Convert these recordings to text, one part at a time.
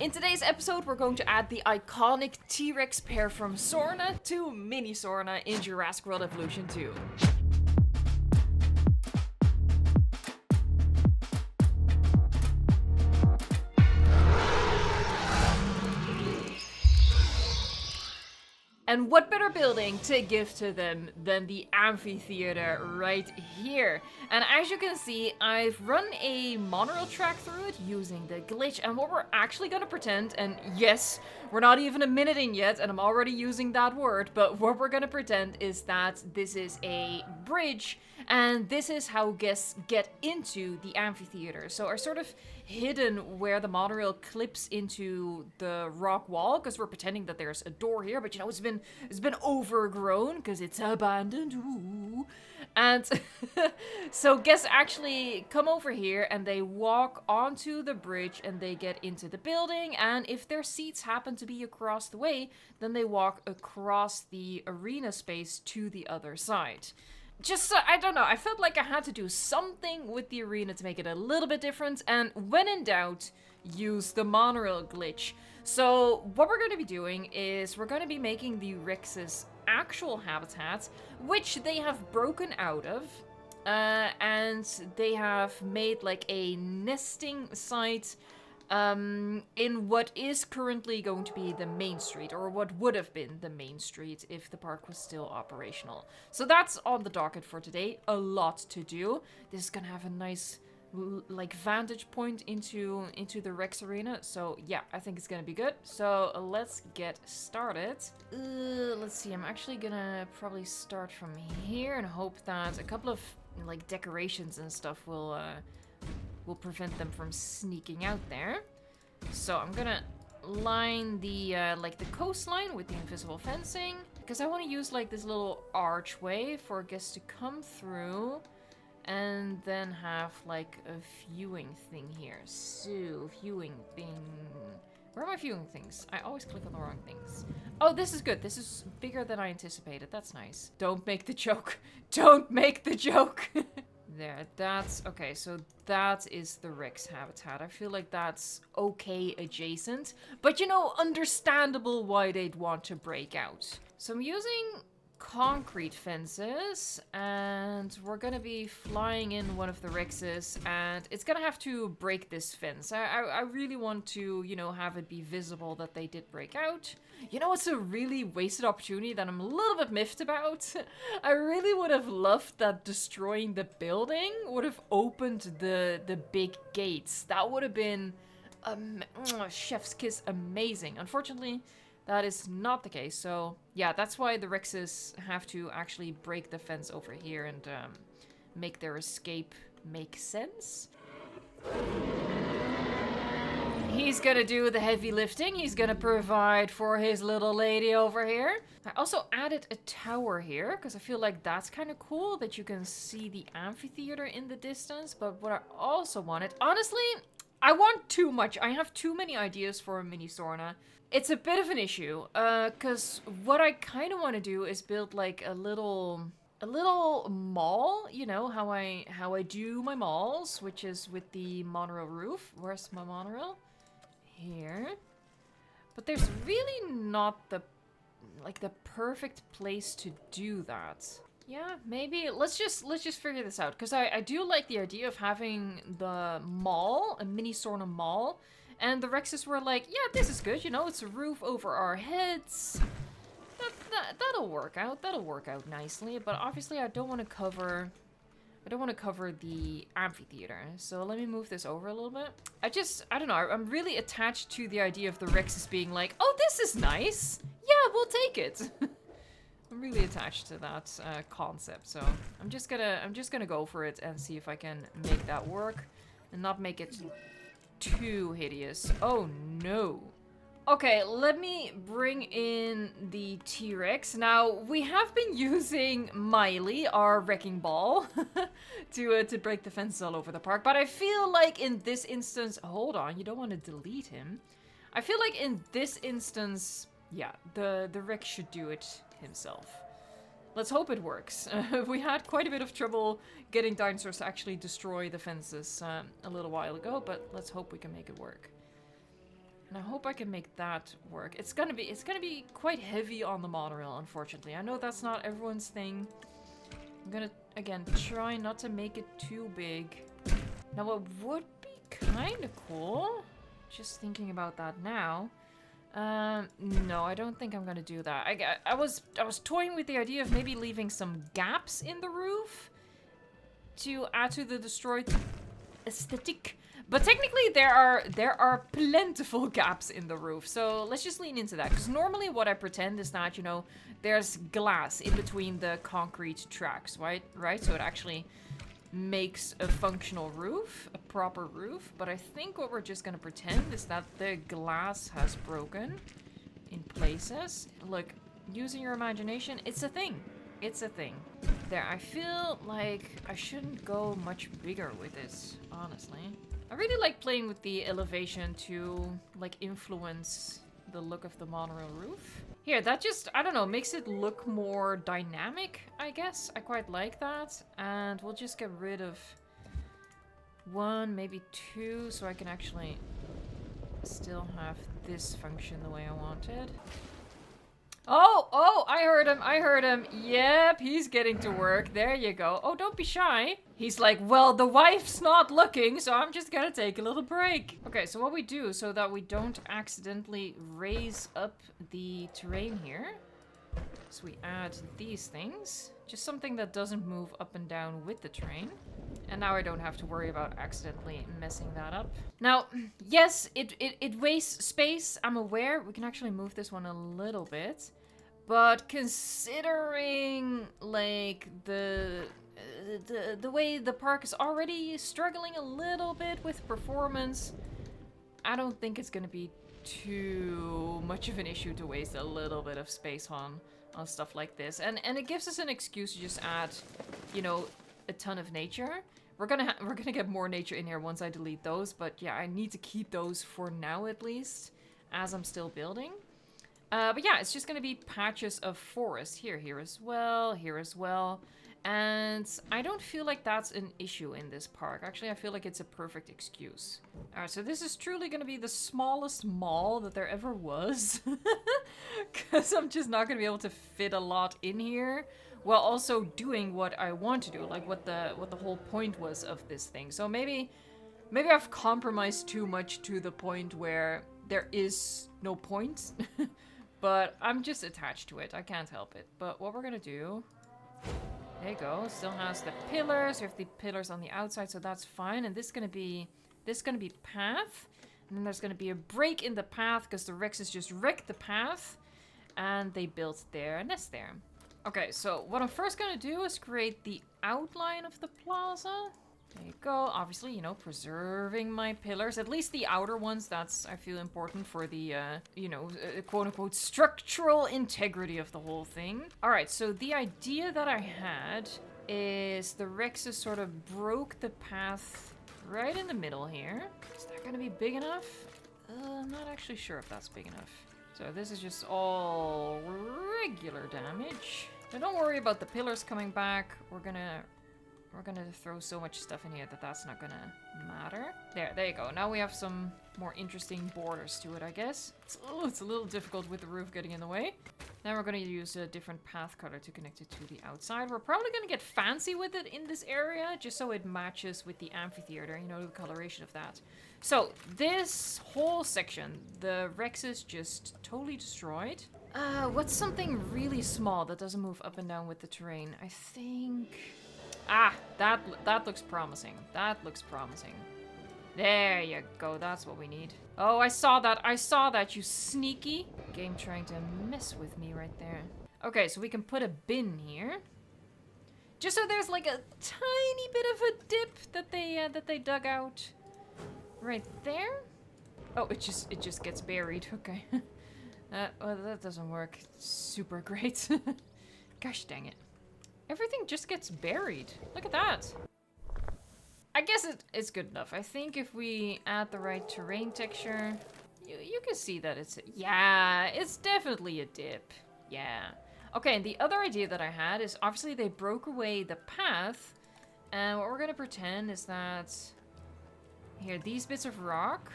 In today's episode, we're going to add the iconic T-Rex pair from Sorna to Mini Sorna in Jurassic World Evolution 2. And what better building to give to them than the amphitheater right here? And as you can see, I've run a monorail track through it using the glitch. And what we're actually going to pretend, and yes, we're not even a minute in yet, and I'm already using that word, but what we're going to pretend is that this is a bridge, and this is how guests get into the amphitheater. So are sort of hidden where the monorail clips into the rock wall, because we're pretending that there's a door here, but you know, it's been overgrown because it's abandoned. Ooh. And so guests actually come over here and they walk onto the bridge and they get into the building, and if their seats happen to be across the way, then they walk across the arena space to the other side. Just, I don't know, I felt like I had to do something with the arena to make it a little bit different, and when in doubt, use the monorail glitch. So what we're going to be doing is we're going to be making the Rex's actual habitat, which they have broken out of, and they have made like a nesting site in what is currently going to be the main street, or what would have been the main street if the park was still operational. So that's on the docket for today. A lot to do. This is gonna have a nice like vantage point into the Rex arena. So yeah, I think it's gonna be good. So let's get started. Let's see, I'm actually gonna probably start from here and hope that a couple of like decorations and stuff will prevent them from sneaking out there. So I'm gonna line the like the coastline with the invisible fencing, because I want to use like this little archway for guests to come through, and then have like a viewing thing here. So viewing thing. Where are my viewing things? I always click on the wrong things. Oh, this is good. This is bigger than I anticipated. That's nice. Don't make the joke. Don't make the joke. There, that's okay. So that is the Rex habitat. I feel like that's okay adjacent, but you know, understandable why they'd want to break out. So I'm using concrete fences, and we're gonna be flying in one of the Rexes, and it's gonna have to break this fence. I really want to, you know, have it be visible that they did break out. You know, it's a really wasted opportunity that I'm a little bit miffed about. I really would have loved that destroying the building would have opened the big gates. That would have been chef's kiss amazing. Unfortunately, that is not the case. So yeah, that's why the Rexes have to actually break the fence over here and make their escape make sense. He's gonna do the heavy lifting. He's gonna provide for his little lady over here. I also added a tower here because I feel like that's kind of cool that you can see the amphitheater in the distance. But what I also wanted, honestly, I want too much. I have too many ideas for a mini Sorna. It's a bit of an issue, because what I kind of want to do is build like a little mall. You know how I do my malls, which is with the monorail roof. Where's my monorail? Here. But there's really not the perfect place to do that. Yeah, maybe let's just figure this out, because I do like the idea of having the mall, a mini Sorna mall, and the Rexes were like, yeah, this is good, you know, it's a roof over our heads. That'll work out. That'll work out nicely, but obviously I don't want to cover the amphitheater. So let me move this over a little bit. I don't know, I'm really attached to the idea of the Rexes being like, oh, this is nice. Yeah, we'll take it. I'm really attached to that concept, so I'm just gonna go for it and see if I can make that work and not make it too hideous. Oh no. Okay, let me bring in the T-Rex. Now, we have been using Miley, our wrecking ball, to break the fences all over the park, but I feel like in this instance, hold on, you don't want to delete him. I feel like in this instance, yeah, the Rex should do it himself. Let's hope it works. We had quite a bit of trouble getting dinosaurs to actually destroy the fences a little while ago, but let's hope we can make it work. And I hope I can make that work. It's gonna be quite heavy on the monorail, unfortunately. I know that's not everyone's thing. I'm gonna, again, try not to make it too big. Now, what would be kind of cool, just thinking about that now. No, I don't think I'm gonna do that. I was toying with the idea of maybe leaving some gaps in the roof to add to the destroyed aesthetic. But technically there are plentiful gaps in the roof. So let's just lean into that. Because normally what I pretend is that, you know, there's glass in between the concrete tracks, right? So it actually makes a functional roof, a proper roof. But I think what we're just gonna pretend is that the glass has broken in places. Look, using your imagination, it's a thing. It's a thing. There, I feel like I shouldn't go much bigger with this, honestly. I really like playing with the elevation to, like, influence the look of the monorail roof. Here, that just, I don't know, makes it look more dynamic, I guess. I quite like that. And we'll just get rid of 1, maybe 2, so I can actually still have this function the way I wanted. Oh, I heard him. Yep, he's getting to work. There you go. Oh, don't be shy. He's like, well, the wife's not looking, so I'm just gonna take a little break. Okay, so what we do so that we don't accidentally raise up the terrain here. So we add these things. Just something that doesn't move up and down with the terrain. And now I don't have to worry about accidentally messing that up. Now, yes, it wastes space. I'm aware. We can actually move this one a little bit. But considering, like, the way the park is already struggling a little bit with performance, I don't think it's gonna be too much of an issue to waste a little bit of space on stuff like this. And it gives us an excuse to just add, you know, a ton of nature. We're gonna get more nature in here once I delete those, but yeah, I need to keep those for now at least, as I'm still building. But yeah, it's just gonna be patches of forest here as well, and I don't feel like that's an issue in this park. Actually, I feel like it's a perfect excuse. Alright, so this is truly gonna be the smallest mall that there ever was, because I'm just not gonna be able to fit a lot in here, while also doing what I want to do, like what the whole point was of this thing. So maybe I've compromised too much to the point where there is no point. But I'm just attached to it. I can't help it. But what we're gonna do, there you go. Still has the pillars. We have the pillars on the outside, so that's fine. And this is gonna be path. And then there's gonna be a break in the path because the Rexes just wrecked the path, and they built their nest there. Okay, so what I'm first gonna do is create the outline of the plaza. There you go. Obviously, you know, preserving my pillars. At least the outer ones, that's, I feel, important for the, you know, quote-unquote structural integrity of the whole thing. Alright, so the idea that I had is the Rexes sort of broke the path right in the middle here. Is that gonna be big enough? I'm not actually sure if that's big enough. So this is just all regular damage. Now don't worry about the pillars coming back. We're gonna throw so much stuff in here that that's not gonna matter. There you go. Now we have some more interesting borders to it, I guess. It's a little difficult with the roof getting in the way. Then we're gonna use a different path color to connect it to the outside. We're probably gonna get fancy with it in this area, just so it matches with the amphitheater, you know, the coloration of that. So this whole section, the Rexes just totally destroyed. What's something really small that doesn't move up and down with the terrain? I think... Ah, that looks promising. That looks promising. There you go. That's what we need. Oh, I saw that, you sneaky. Game trying to mess with me right there. Okay, so we can put a bin here. Just so there's like a tiny bit of a dip that they dug out. Right there. Oh, it just gets buried. Okay. Well, that doesn't work super great. Gosh dang it. Everything just gets buried. Look at that. I guess it's good enough. I think if we add the right terrain texture, you can see that it's... Yeah, it's definitely a dip. Yeah. Okay, and the other idea that I had is obviously they broke away the path. And what we're going to pretend is that... Here, these bits of rock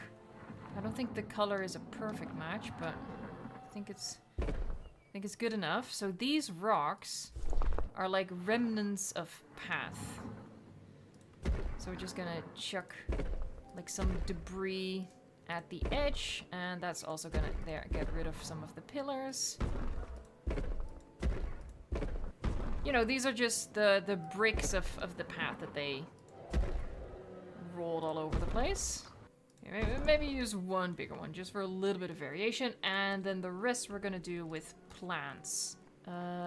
I don't think the color is a perfect match, but I think it's good enough. So these rocks are like remnants of path. So we're just gonna chuck like some debris at the edge, and that's also gonna get rid of some of the pillars. You know, these are just the bricks of the path that they rolled all over the place. Maybe use one bigger one just for a little bit of variation, and then the rest we're gonna do with plants.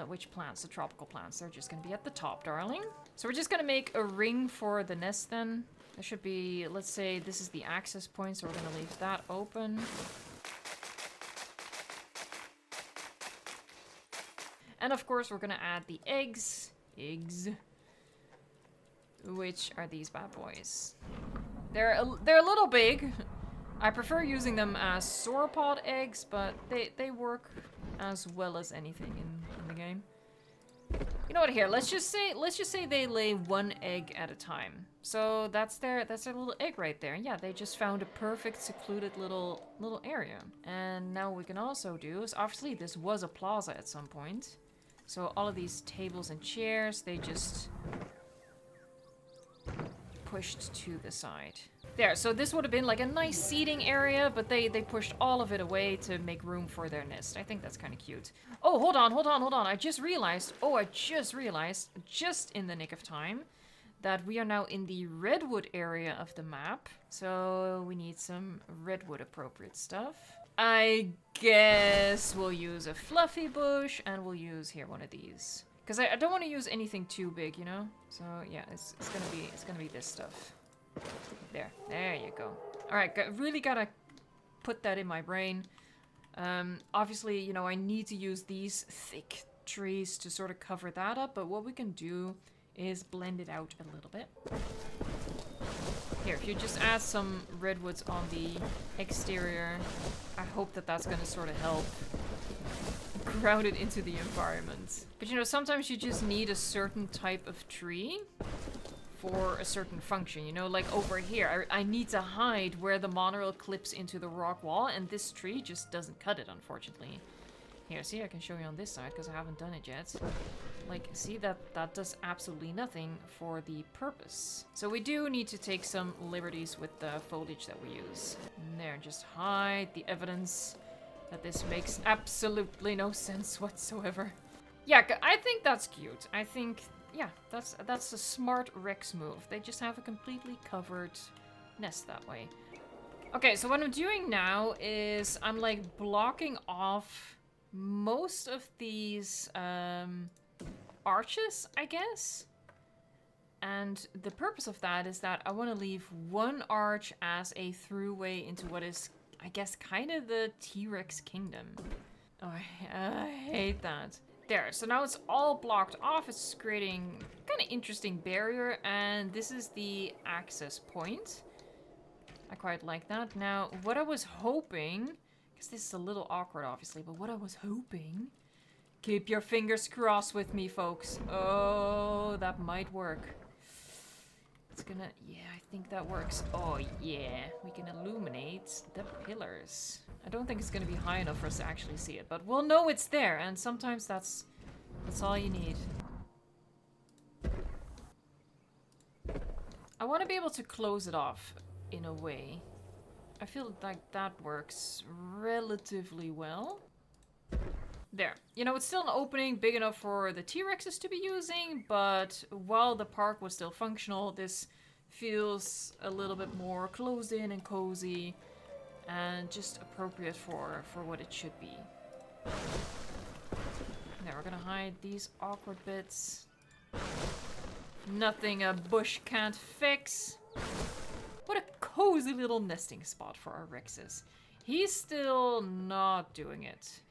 Which plants? The tropical plants. They're just gonna be at the top, darling. So we're just gonna make a ring for the nest then. There should be, let's say this is the access point, so we're gonna leave that open. And of course we're gonna add the eggs. Which are these bad boys. They're a little big. I prefer using them as sauropod eggs, but they work as well as anything in the game. You know what? Here, let's just say they lay one egg at a time. So that's their little egg right there. Yeah, they just found a perfect secluded little area. And now what we can also do is, obviously this was a plaza at some point. So all of these tables and chairs, they just pushed to the side. There, so this would have been like a nice seating area, but they pushed all of it away to make room for their nest. I think that's kind of cute. Oh, hold on. I just realized, just in the nick of time, that we are now in the redwood area of the map. So we need some redwood appropriate stuff. I guess we'll use a fluffy bush, and we'll use here one of these. Because I don't want to use anything too big, you know? So yeah, it's gonna be this stuff. There you go. Alright, really gotta put that in my brain. Obviously, you know, I need to use these thick trees to sort of cover that up, but what we can do is blend it out a little bit. Here, if you just add some redwoods on the exterior, I hope that that's gonna sort of help ground it into the environment. But you know, sometimes you just need a certain type of tree for a certain function, you know, like over here, I need to hide where the monorail clips into the rock wall, and this tree just doesn't cut it, unfortunately. Here, see, I can show you on this side, because I haven't done it yet. Like, see, that does absolutely nothing for the purpose. So we do need to take some liberties with the foliage that we use. And there, just hide the evidence that this makes absolutely no sense whatsoever. Yeah, I think that's cute. I think, yeah, that's a smart Rex move. They just have a completely covered nest that way. Okay, so what I'm doing now is I'm like blocking off most of these arches, I guess. And the purpose of that is that I want to leave one arch as a throughway into what is, I guess, kind of the T-Rex kingdom. Oh, I hate that. There, so now it's all blocked off. It's creating kind of interesting barrier, and this is the access point. I quite like that. Now, what I was hoping, because this is a little awkward, obviously, but what I was hoping, keep your fingers crossed with me, folks. Oh, that might work. It's gonna, yeah, I think that works. Oh, yeah, we can illuminate the pillars. I don't think it's gonna be high enough for us to actually see it, but we'll know it's there, and sometimes that's all you need. I want to be able to close it off in a way. I feel like that works relatively well. There. You know, it's still an opening big enough for the T-Rexes to be using, but while the park was still functional, this feels a little bit more closed in and cozy and just appropriate for what it should be. Now we're gonna hide these awkward bits. Nothing a bush can't fix. What a cozy little nesting spot for our Rexes. He's still not doing it.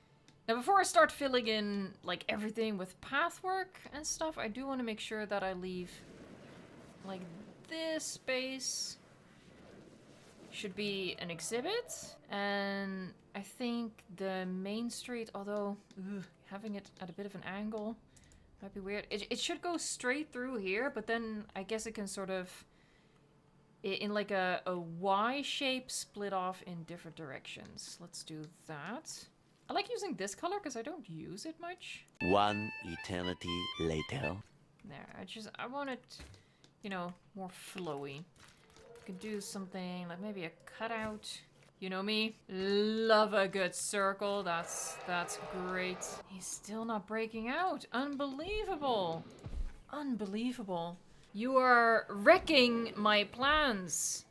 Now before I start filling in like everything with pathwork and stuff, I do want to make sure that I leave like this space should be an exhibit, and I think the main street, although having it at a bit of an angle might be weird. It should go straight through here, but then I guess it can sort of in like a Y shape split off in different directions. Let's do that. I like using this color because I don't use it much. One eternity later. There, I want it, you know, more flowy. You can do something like maybe a cutout. You know me, love a good circle. That's great. He's still not breaking out. Unbelievable. Unbelievable. You are wrecking my plans.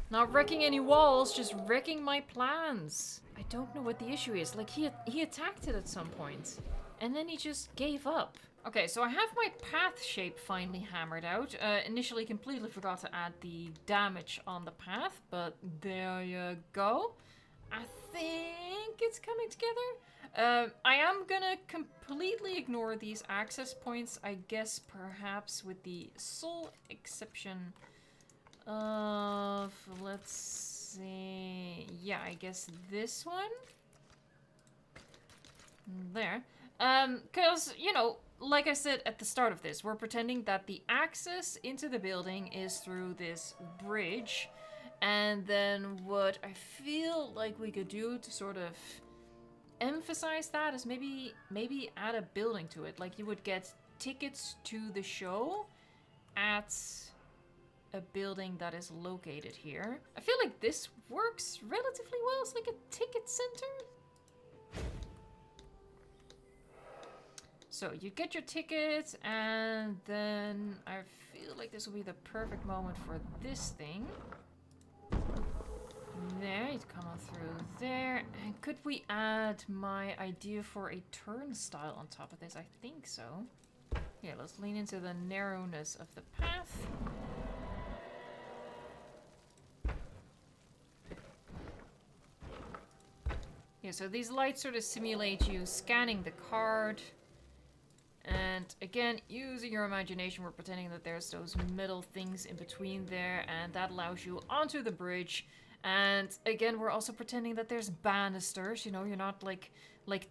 Not wrecking any walls, just wrecking my plans. I don't know what the issue is. Like, he attacked it at some point. And then he just gave up. Okay, so I have my path shape finally hammered out. Initially completely forgot to add the damage on the path, but there you go. I think it's coming together. I am gonna completely ignore these access points, I guess perhaps with the sole exception of, let's see, yeah, I guess this one? There. Because, you know, like I said at the start of this, we're pretending that the access into the building is through this bridge. And then what I feel like we could do to sort of emphasize that is maybe add a building to it. Like you would get tickets to the show at a building that is located here. I feel like this works relatively well. It's like a ticket center. So you get your ticket, and then I feel like this will be the perfect moment for this thing. There, you'd come on through there. And could we add my idea for a turnstile on top of this? I think so. Yeah, let's lean into the narrowness of the path. Yeah, so these lights sort of simulate you scanning the card. And again, using your imagination, we're pretending that there's those middle things in between there, and that allows you onto the bridge. And again, we're also pretending that there's banisters, you know, you're not like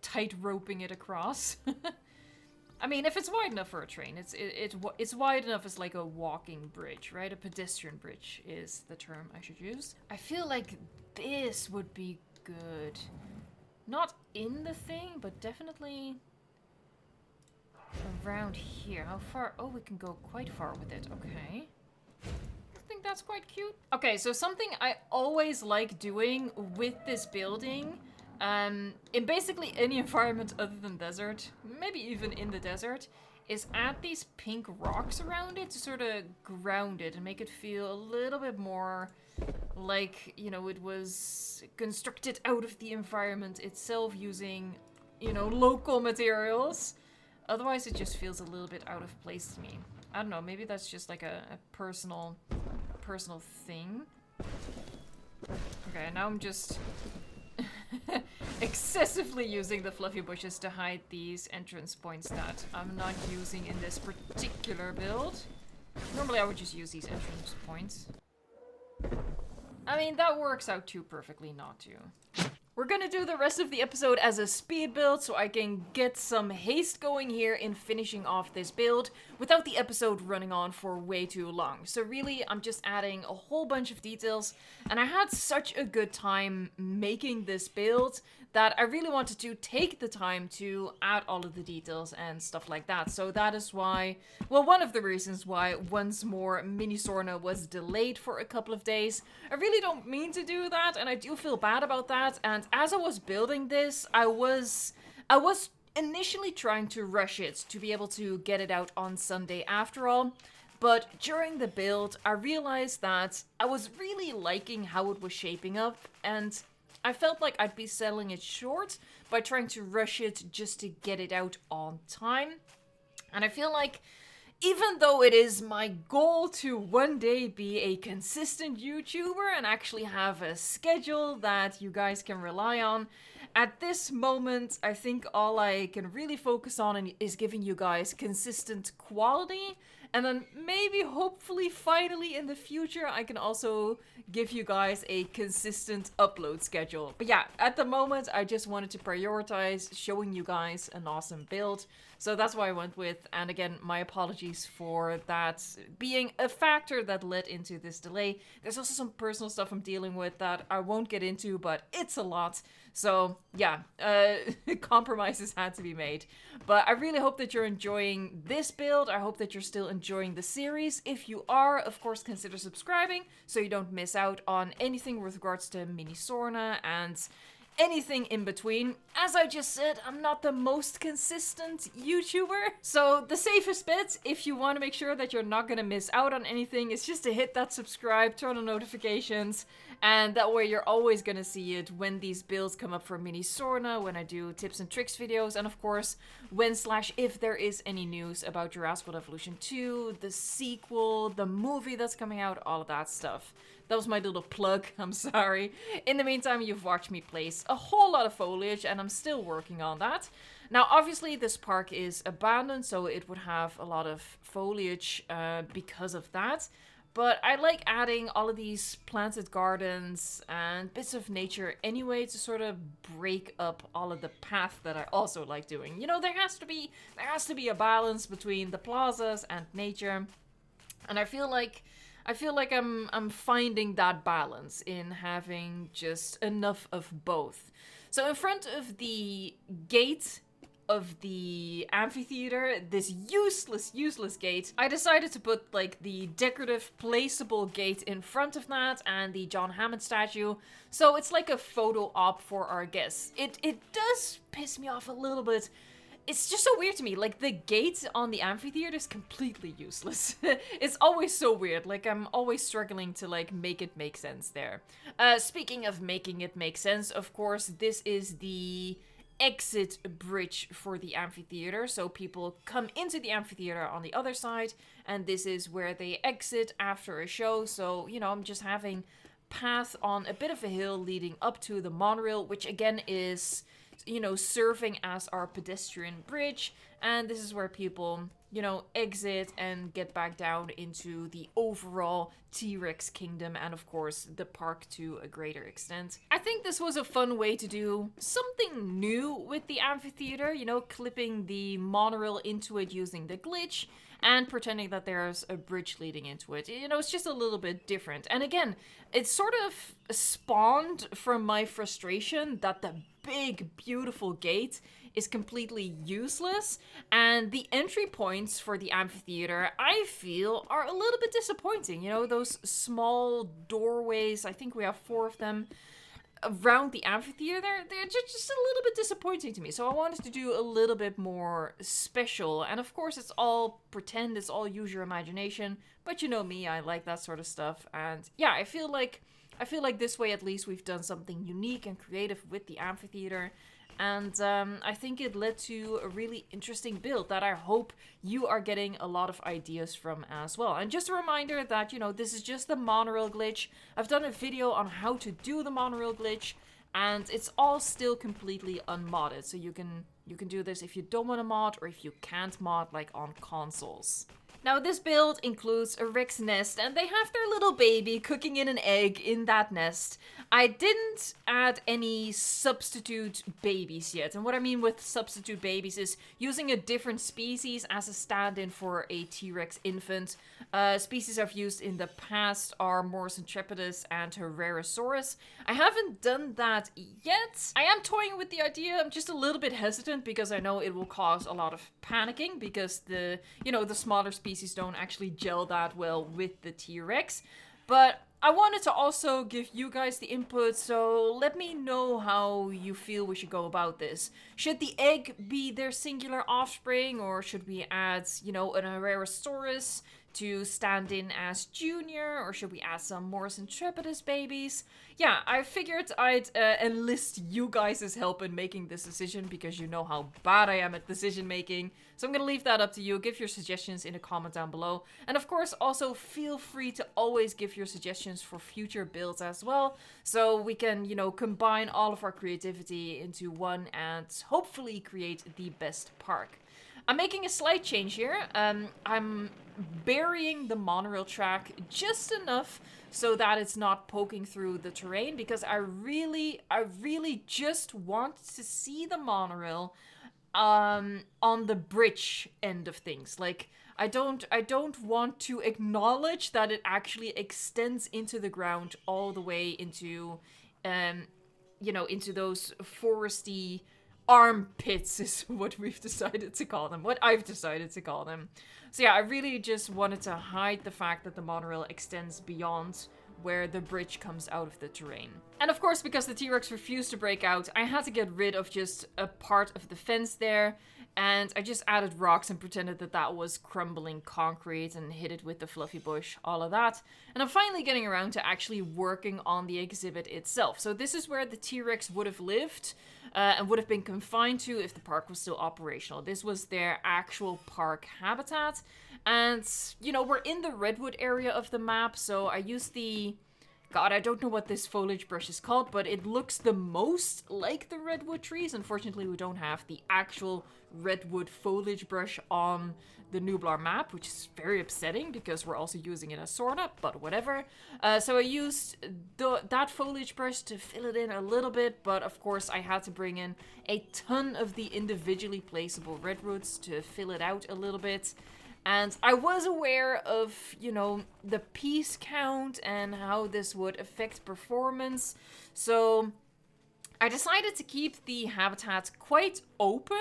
tight roping it across. I mean, if it's wide enough for a train, it's wide enough as like a walking bridge, right? A pedestrian bridge is the term I should use. I feel like this would be good. Not in the thing, but definitely around here. How far? Oh, we can go quite far with it. Okay. I think that's quite cute. Okay, so something I always like doing with this building, in basically any environment other than desert, maybe even in the desert, is add these pink rocks around it to sort of ground it and make it feel a little bit more like, you know, it was constructed out of the environment itself using, you know, local materials. Otherwise, it just feels a little bit out of place to me. I don't know, maybe that's just like a personal thing. Okay, now I'm just excessively using the fluffy bushes to hide these entrance points that I'm not using in this particular build. Normally I would just use these entrance points. I mean, that works out too perfectly not to. We're gonna do the rest of the episode as a speed build so I can get some haste going here in finishing off this build without the episode running on for way too long. So really, I'm just adding a whole bunch of details, and I had such a good time making this build that I really wanted to take the time to add all of the details and stuff like that. So that is why, well, one of the reasons why once more Mini Sorna was delayed for a couple of days. I really don't mean to do that, and I do feel bad about that. And as I was building this, I was initially trying to rush it to be able to get it out on Sunday after all. But during the build, I realized that I was really liking how it was shaping up, and I felt like I'd be selling it short by trying to rush it just to get it out on time. And I feel like even though it is my goal to one day be a consistent YouTuber and actually have a schedule that you guys can rely on, at this moment, I think all I can really focus on is giving you guys consistent quality. And then maybe, hopefully, finally in the future, I can also give you guys a consistent upload schedule. But yeah, at the moment, I just wanted to prioritize showing you guys an awesome build. So that's why I went with, and again, my apologies for that being a factor that led into this delay. There's also some personal stuff I'm dealing with that I won't get into, but it's a lot. So yeah, compromises had to be made. But I really hope that you're enjoying this build. I hope that you're still enjoying the series. If you are, of course, consider subscribing so you don't miss out on anything with regards to Mini Sorna and anything in between. As I just said, I'm not the most consistent YouTuber. So the safest bet, if you want to make sure that you're not going to miss out on anything, is just to hit that subscribe, turn on notifications, and that way you're always going to see it when these builds come up for Mini Sorna, when I do tips and tricks videos, and of course, when/if there is any news about Jurassic World Evolution 2, the sequel, the movie that's coming out, all of that stuff. That was my little plug, I'm sorry. In the meantime, you've watched me place a whole lot of foliage, and I'm still working on that. Now, obviously, this park is abandoned, so it would have a lot of foliage because of that. But I like adding all of these planted gardens and bits of nature anyway to sort of break up all of the path that I also like doing. You know, there has to be a balance between the plazas and nature, and I feel like I'm finding that balance in having just enough of both. So in front of the gate of the amphitheater, this useless gate, I decided to put like the decorative placeable gate in front of that and the John Hammond statue. So it's like a photo op for our guests. It does piss me off a little bit. It's just so weird to me. Like, the gate on the amphitheater is completely useless. It's always so weird. Like, I'm always struggling to, like, make it make sense there. Speaking of making it make sense, of course, this is the exit bridge for the amphitheater. So people come into the amphitheater on the other side, and this is where they exit after a show. So, you know, I'm just having path on a bit of a hill leading up to the monorail, which again is, you know, serving as our pedestrian bridge. And this is where people, you know, exit and get back down into the overall T-Rex kingdom and of course the park to a greater extent. I think this was a fun way to do something new with the amphitheater, you know, clipping the monorail into it using the glitch and pretending that there's a bridge leading into it. You know, it's just a little bit different. And again, it sort of spawned from my frustration that the big, beautiful gate is completely useless, and the entry points for the amphitheater, I feel, are a little bit disappointing. You know, those small doorways, I think we have 4 of them, around the amphitheater, they're just a little bit disappointing to me. So I wanted to do a little bit more special, and of course it's all pretend, it's all use your imagination, but you know me, I like that sort of stuff. And yeah, I feel like this way at least we've done something unique and creative with the amphitheater. And I think it led to a really interesting build that I hope you are getting a lot of ideas from as well. And just a reminder that, you know, this is just the monorail glitch. I've done a video on how to do the monorail glitch, and it's all still completely unmodded. So you can do this if you don't want to mod or if you can't mod, like on consoles. Now, this build includes a Rex nest, and they have their little baby cooking in an egg in that nest. I didn't add any substitute babies yet, and what I mean with substitute babies is using a different species as a stand-in for a T-Rex infant. Species I've used in the past are Morris intrepidus and Herrerasaurus. I haven't done that yet. I am toying with the idea. I'm just a little bit hesitant because I know it will cause a lot of panicking because the smaller species don't actually gel that well with the T-Rex. But I wanted to also give you guys the input, so let me know how you feel we should go about this. Should the egg be their singular offspring, or should we add, you know, an Herrerasaurus to stand in as junior, or should we add some Morris intrepidus babies? Yeah, I figured I'd enlist you guys' help in making this decision because you know how bad I am at decision making. So I'm gonna leave that up to you. Give your suggestions in a comment down below. And of course, also feel free to always give your suggestions for future builds as well. So we can, you know, combine all of our creativity into one and hopefully create the best park. I'm making a slight change here. I'm burying the monorail track just enough so that it's not poking through the terrain, because I really just want to see the monorail on the bridge end of things. Like, I don't want to acknowledge that it actually extends into the ground all the way into, into those foresty armpits is what we've decided to call them. What I've decided to call them. So yeah, I really just wanted to hide the fact that the monorail extends beyond where the bridge comes out of the terrain. And of course, because the T-Rex refused to break out, I had to get rid of just a part of the fence there, and I just added rocks and pretended that that was crumbling concrete and hit it with the fluffy bush, all of that. And I'm finally getting around to actually working on the exhibit itself. So this is where the T-Rex would have lived and would have been confined to if the park was still operational. This was their actual park habitat. And, we're in the redwood area of the map, so I used the... God, I don't know what this foliage brush is called, but it looks the most like the redwood trees. Unfortunately, we don't have the actual redwood foliage brush on the Nublar map, which is very upsetting because we're also using it as Sorna, but whatever. So I used that foliage brush to fill it in a little bit, but of course I had to bring in a ton of the individually placeable redwoods to fill it out a little bit. And I was aware of, the piece count and how this would affect performance. So I decided to keep the habitat quite open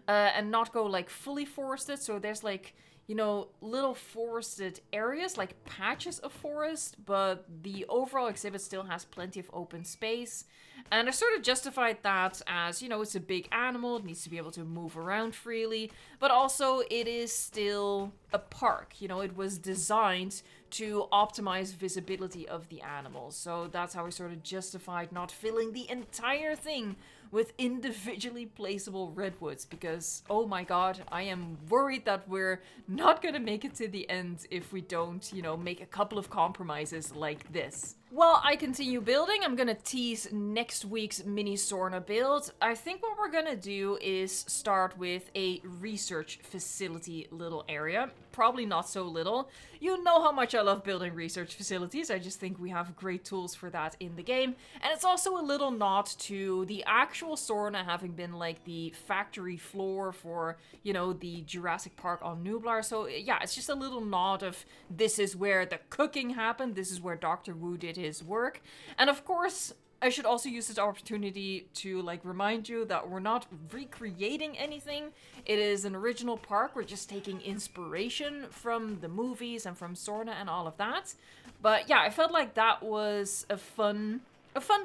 and not go like fully forested. So there's like, little forested areas, like patches of forest, but the overall exhibit still has plenty of open space. And I sort of justified that as, it's a big animal, it needs to be able to move around freely, but also it is still a park. It was designed to optimize visibility of the animals. So that's how I sort of justified not filling the entire thing with individually placeable redwoods, because oh my god, I am worried that we're not gonna make it to the end if we don't, make a couple of compromises like this. While I continue building, I'm gonna tease next week's mini Sorna build. I think what we're gonna do is start with a research facility little area. Probably not so little. You know how much I love building research facilities. I just think we have great tools for that in the game. And it's also a little nod to the actual Sorna having been like the factory floor for, the Jurassic Park on Nublar. So yeah, it's just a little nod of this is where the cooking happened. This is where Dr. Wu did his work. And of course, I should also use this opportunity to remind you that we're not recreating anything. It is an original park. We're just taking inspiration from the movies and from Sorna and all of that. But yeah, I felt like that was a fun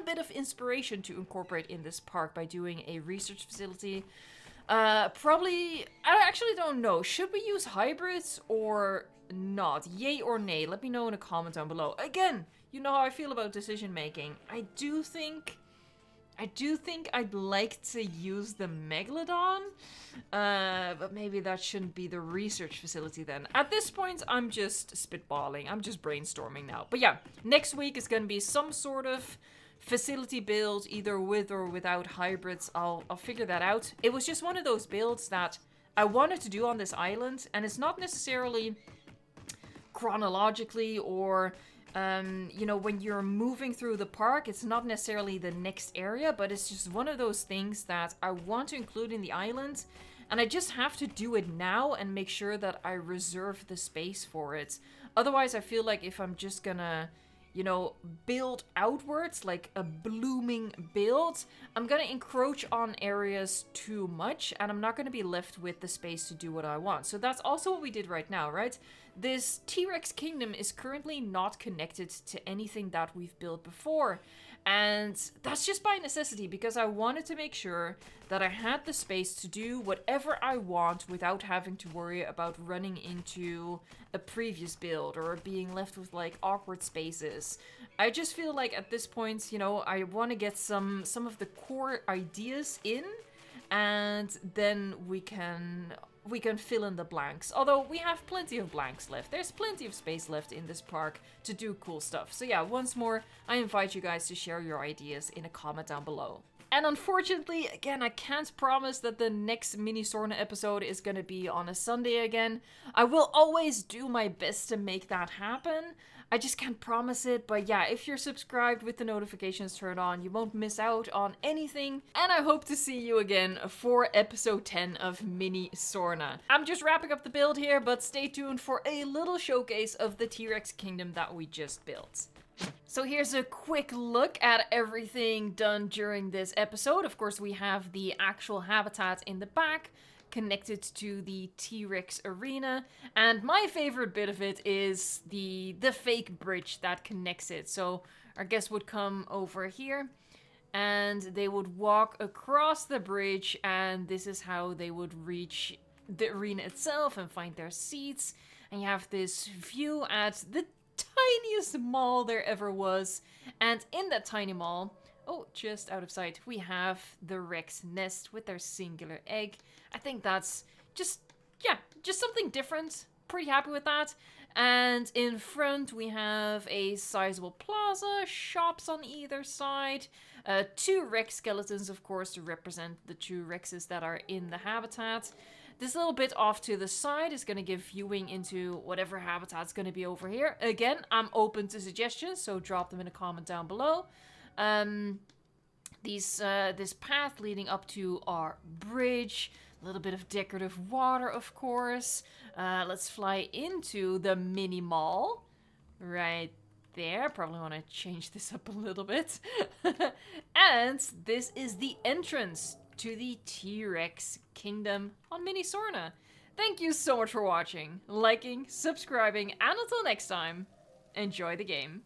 bit of inspiration to incorporate in this park by doing a research facility. Probably, I actually don't know. Should we use hybrids or not? Yay or nay? Let me know in a comment down below. Again, you know how I feel about decision making. I do think I'd like to use the Megalodon, but maybe that shouldn't be the research facility then. At this point, I'm just spitballing. I'm just brainstorming now. But yeah, next week is going to be some sort of facility build, either with or without hybrids. I'll figure that out. It was just one of those builds that I wanted to do on this island, and it's not necessarily chronologically or when you're moving through the park, it's not necessarily the next area, but it's just one of those things that I want to include in the island, and I just have to do it now and make sure that I reserve the space for it. Otherwise, I feel like if I'm just gonna, build outwards, like a blooming build, I'm gonna encroach on areas too much, and I'm not gonna be left with the space to do what I want. So that's also what we did right now, right? This T-Rex kingdom is currently not connected to anything that we've built before. And that's just by necessity, because I wanted to make sure that I had the space to do whatever I want without having to worry about running into a previous build or being left with awkward spaces. I just feel like at this point, I want to get some of the core ideas in, and then we can fill in the blanks. Although we have plenty of blanks left. There's plenty of space left in this park to do cool stuff. So yeah, once more, I invite you guys to share your ideas in a comment down below. And unfortunately, again, I can't promise that the next mini Sorna episode is gonna be on a Sunday again. I will always do my best to make that happen. I just can't promise it, but yeah, if you're subscribed with the notifications turned on, you won't miss out on anything. And I hope to see you again for episode 10 of Mini Sorna. I'm just wrapping up the build here, but stay tuned for a little showcase of the T-Rex kingdom that we just built. So here's a quick look at everything done during this episode. Of course, we have the actual habitat in the back, connected to the T-Rex arena, and my favorite bit of it is the fake bridge that connects it. So our guests would come over here, and they would walk across the bridge, and this is how they would reach the arena itself and find their seats. And you have this view at the tiniest mall there ever was, and in that tiny mall, oh, just out of sight, we have the Rex nest with their singular egg. I think that's just something different. Pretty happy with that. And in front we have a sizable plaza, shops on either side, 2 Rex skeletons, of course, to represent the 2 Rexes that are in the habitat. This little bit off to the side is going to give viewing into whatever habitat's going to be over here. Again, I'm open to suggestions, so drop them in a comment down below. This path leading up to our bridge, a little bit of decorative water, of course. Let's fly into the mini mall right there. Probably want to change this up a little bit. And this is the entrance to the T-Rex kingdom on Mini Sorna. Thank you so much for watching, liking, subscribing, and until next time, enjoy the game.